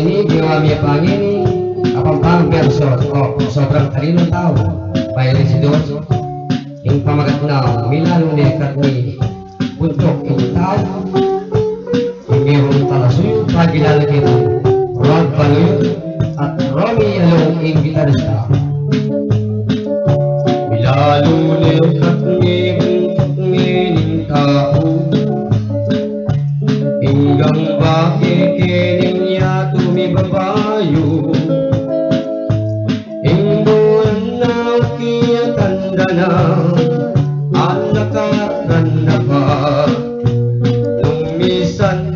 ini ginawa niya pangini kapampang verso sobrang talinong tao bayan si Dos yung pamagat na milalong nikat ni buntok yung tao yung mayroong talasuyo pagilalagin Rod Paluyo at Romy Along yung gitarista milalong nikat ni buntok tao hinggang bakikinig niya tumibabayo hingguan na kiyatanda na ang nakaranda pa nung misan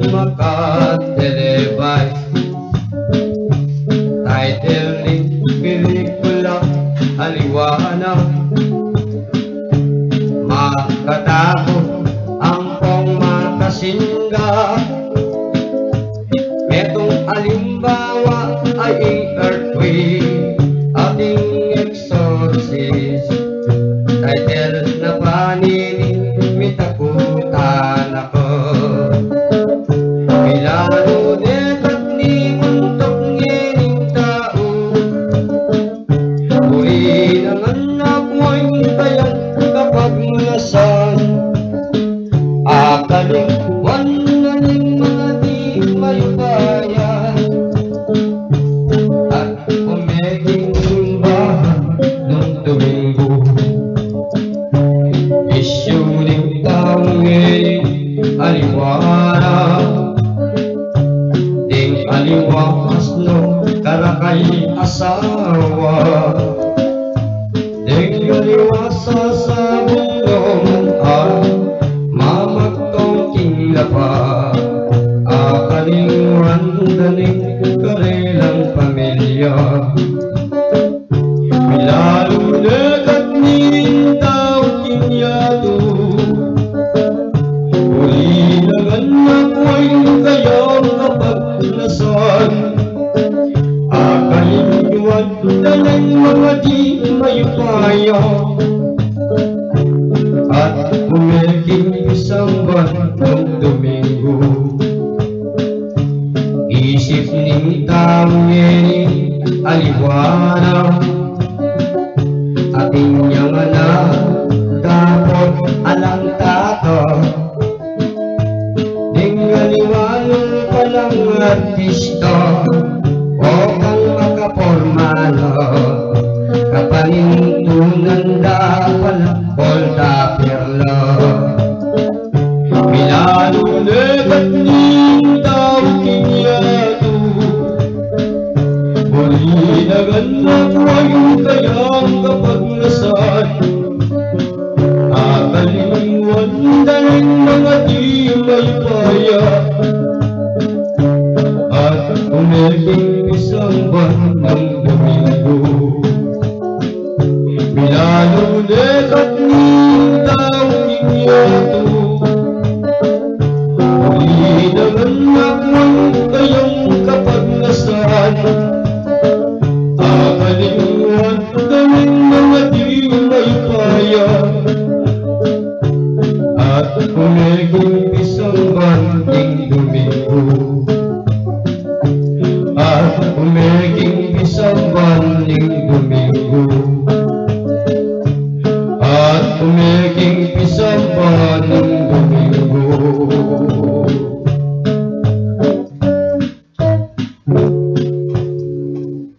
makatelevise title ni pelikula aliwanag makatakot singga metong alimbawa ay earthquake ating exorcist title na panini mitakutan ako milano dekat ni muntok ngining tao uri ng anak mo'y tayan kapag malasan akaling wanaling mga di mayubayan at umeging bahan nung Domingo isyuning taong ngayon aliwanag ding aliwakas no karakay asawa ding aliwasa sa bulong pa akaling randaling karelang pamilya milalo dekat ni tao kinyado uli naganap ay kayang kapag nasan akaling iwan dalang mga di mayupaya at umeging isang buwan ng Domingo isip ning taong ngayon aliwanag ating niyang anak dapat alang tato ding aliwanag palang artista o kang makapormano kapanintunan dapat hold up